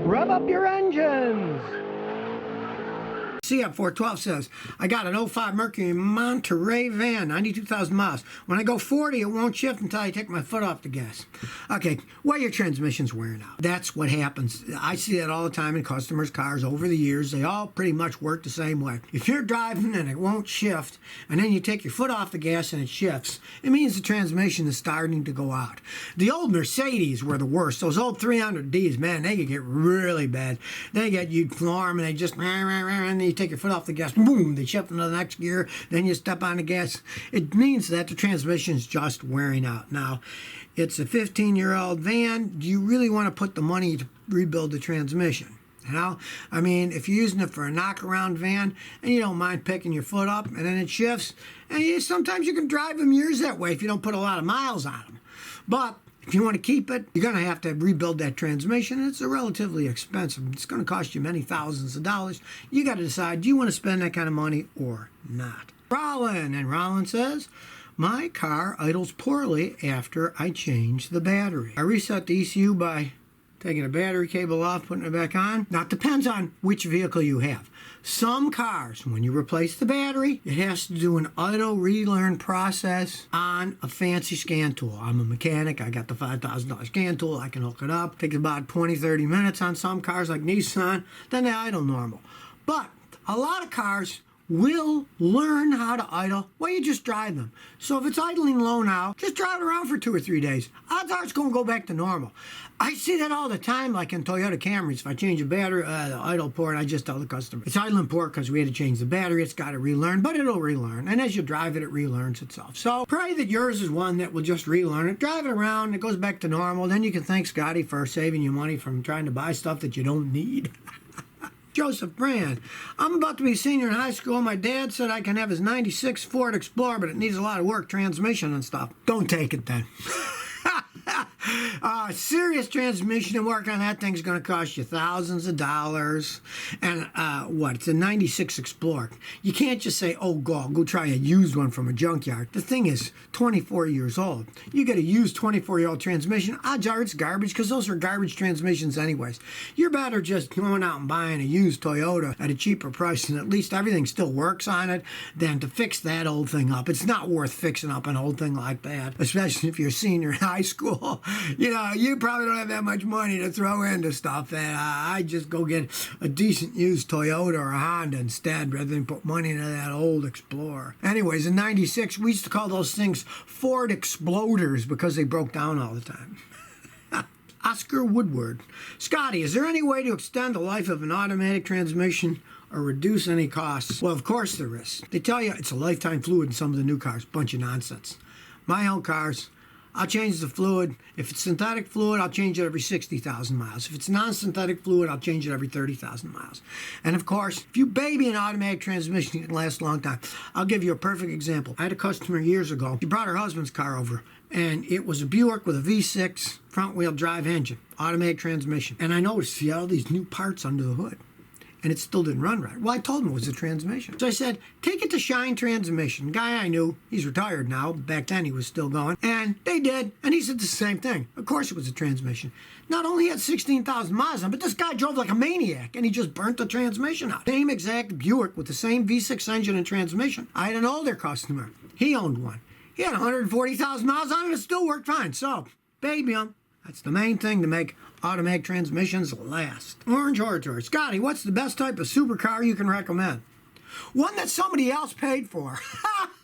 Rev up your engines! CF 412 says, I got an '05 Mercury Monterey van, 92,000 miles. When I go 40, it won't shift until I take my foot off the gas. Okay, well, your transmission's wearing out. That's what happens. I see that all the time in customers' cars over the years. They all pretty much work the same way. If you're driving and it won't shift, and then you take your foot off the gas and it shifts, it means the transmission is starting to go out. The old Mercedes were the worst. Those old 300Ds, man, they could get really bad. You'd floor them and they just, and you take your foot off the gas, boom, they shift into the next gear, then you step on the gas. It means that the transmission's just wearing out. Now, it's a 15-year-old van. Do you really want to put the money to rebuild the transmission? You know, I mean, if you're using it for a knock-around van and you don't mind picking your foot up and then it shifts, and sometimes you can drive them years that way if you don't put a lot of miles on them. But if you want to keep it, you're going to have to rebuild that transmission. It's relatively expensive. It's going to cost you many thousands of dollars. You got to decide, do you want to spend that kind of money or not? Rollin says, my car idles poorly after I change the battery. I reset the ECU by taking the battery cable off, putting it back on. Now, it depends on which vehicle you have. Some cars, when you replace the battery, it has to do an idle relearn process on a fancy scan tool. I'm a mechanic. I got the $5,000 scan tool. I can hook it up. Takes about 20, 30 minutes on some cars like Nissan. Then they idle normal. But a lot of cars will learn how to idle while you just drive them. So if it's idling low now, just drive it around for 2 or 3 days. Odds are it's going to go back to normal. I see that all the time, like in Toyota Camrys. If I change a battery, the idle port, I just tell the customer, it's idling port because we had to change the battery. It's got to relearn, but it'll relearn. And as you drive it, it relearns itself. So pray that yours is one that will just relearn it. Drive it around, it goes back to normal. Then you can thank Scotty for saving you money from trying to buy stuff that you don't need. Joseph Brand, I'm about to be a senior in high school. My dad said I can have his 96 Ford Explorer, but it needs a lot of work, transmission and stuff. Don't take it then. Serious transmission and work on that thing's going to cost you thousands of dollars. And it's a 96 Explorer. You can't just say, oh, go try a used one from a junkyard. The thing is 24 years old. You get a used 24-year-old transmission, odds are it's garbage because those are garbage transmissions anyways. You're better just going out and buying a used Toyota at a cheaper price, and at least everything still works on it, than to fix that old thing up. It's not worth fixing up an old thing like that, especially if you're a senior in high school. You know, you probably don't have that much money to throw into stuff. And I just go get a decent used Toyota or a Honda instead rather than put money into that old Explorer. Anyways, in 96, we used to call those things Ford Exploders because they broke down all the time. Oscar Woodward. Scotty, is there any way to extend the life of an automatic transmission or reduce any costs? Well, of course there is. They tell you it's a lifetime fluid in some of the new cars. Bunch of nonsense. My own cars, I'll change the fluid. If it's synthetic fluid, I'll change it every 60,000 miles. If it's non-synthetic fluid, I'll change it every 30,000 miles. And of course, if you baby an automatic transmission, it can last a long time. I'll give you a perfect example. I had a customer years ago. She brought her husband's car over, and it was a Buick with a V6 front-wheel drive engine, automatic transmission. And I noticed, see all these new parts under the hood. And it still didn't run right. Well, I told him it was a transmission. So I said, take it to Shine Transmission. Guy I knew, he's retired now. Back then he was still going. And they did. And he said the same thing. Of course it was a transmission. Not only had 16,000 miles on it, but this guy drove like a maniac. And he just burnt the transmission out. Same exact Buick with the same V6 engine and transmission. I had an older customer. He owned one. He had 140,000 miles on it and it still worked fine. So, baby him. That's the main thing to make automatic transmissions last. Orange Oratory. Scotty, what's the best type of supercar you can recommend? One that somebody else paid for.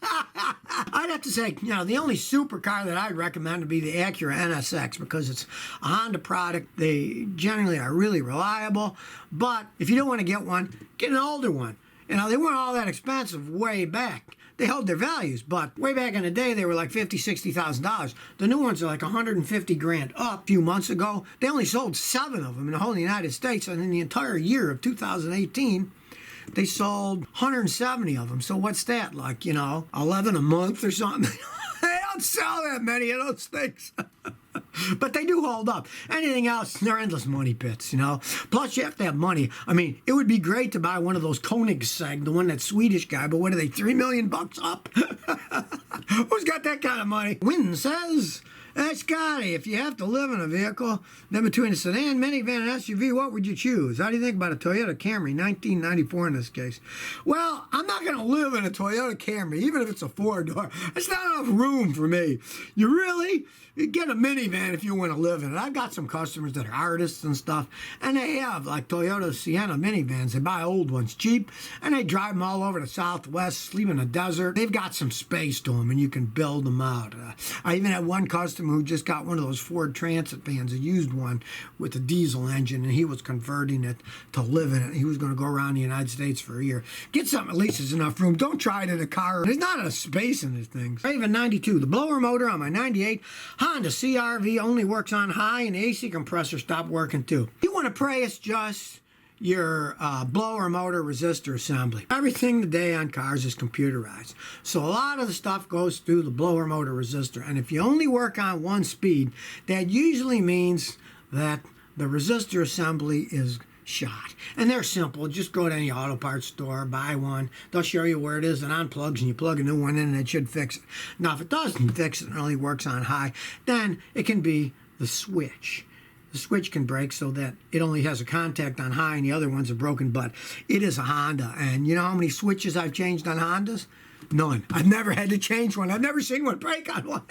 I'd have to say, the only supercar that I'd recommend would be the Acura NSX because it's a Honda product. They generally are really reliable. But if you don't want to get one, get an older one. They weren't all that expensive way back. They held their values, but way back in the day, they were like $50,000, $60,000. The new ones are like $150,000 up. A few months ago, they only sold 7 of them in the whole United States, and in the entire year of 2018, they sold 170 of them. So what's that, like, 11 a month or something? They don't sell that many of those things. But they do hold up. Anything else, they're endless money pits, Plus, you have to have money. I mean, it would be great to buy one of those Koenigsegg, the one that Swedish guy, but what are they, $3 million up? Who's got that kind of money? Wynn says, Hey, Scotty, if you have to live in a vehicle, then between a sedan, minivan, and SUV, what would you choose? How do you think about a Toyota Camry, 1994 in this case? Well, I'm not going to live in a Toyota Camry, even if it's a four-door. It's not enough room for me. You get a minivan if you want to live in it. I've got some customers that are artists and stuff, and they have like Toyota Sienna minivans. They buy old ones cheap, and they drive them all over the Southwest, sleep in the desert. They've got some space to them, and you can build them out. I even had one customer who just got one of those Ford Transit vans, a used one with a diesel engine, and he was converting it to live in it. He was going to go around the United States for a year. Get something at least there's enough room. Don't try it in a car. There's not enough space in this thing. I have a 92. The blower motor on my 98 Honda CR-V only works on high, and the AC compressor stopped working too. You want to pray it's just your blower motor resistor assembly. Everything today on cars is computerized, so a lot of the stuff goes through the blower motor resistor, and if you only work on one speed, that usually means that the resistor assembly is shot. And they're simple. Just go to any auto parts store, buy one. They'll show you where it is and unplugs, and you plug a new one in and it should fix it. Now, if it doesn't fix it and only works on high, then it can be the switch. The switch can break so that it only has a contact on high and the other ones are broken, but it is a Honda. And you know how many switches I've changed on Hondas? None. I've never had to change one. I've never seen one break on one.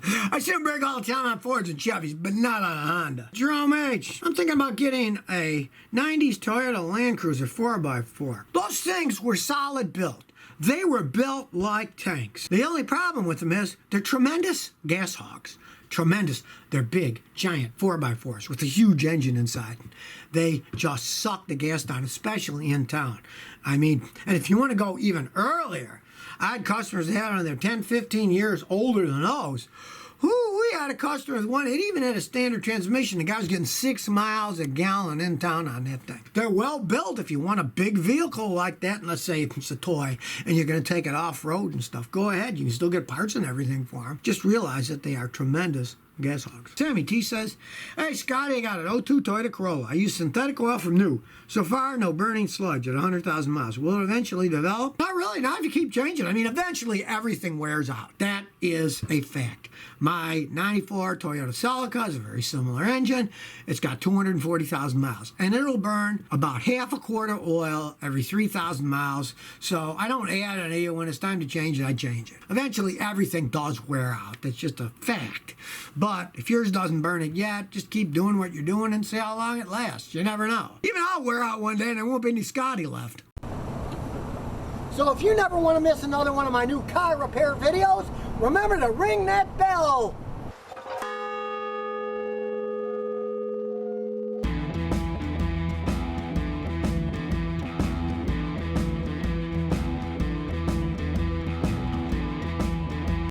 I see them break all the time on Fords and Chevys, but not on a Honda. Jerome H., I'm thinking about getting a 90s Toyota Land Cruiser 4x4. Those things were solid built. They were built like tanks. The only problem with them is they're tremendous gas hogs. Tremendous. They're big, giant 4x4s with a huge engine inside. They just suck the gas down, especially in town. I mean, and if you want to go even earlier, I had customers that had on there 10, 15 years older than those. We had a customer with one, it even had a standard transmission. The guy was getting 6 miles a gallon in town on that thing. They're well built if you want a big vehicle like that, and let's say it's a toy, and you're going to take it off-road and stuff. Go ahead, you can still get parts and everything for them. Just realize that they are tremendous gas hogs. Sammy T says, hey, Scotty, I got an '02 Toyota Corolla. I use synthetic oil from new. So far, no burning sludge at 100,000 miles. Will it eventually develop? Not really, not if you keep changing. I mean, eventually everything wears out. That is a fact. My 94 Toyota Celica is a very similar engine. It's got 240,000 miles, and it'll burn about half a quart of oil every 3,000 miles. So I don't add any. When it's time to change it, I change it. Eventually, everything does wear out. That's just a fact. But if yours doesn't burn it yet, just keep doing what you're doing and see how long it lasts. You never know. Even I'll wear out one day and there won't be any Scotty left. So if you never want to miss another one of my new car repair videos, remember to ring that bell.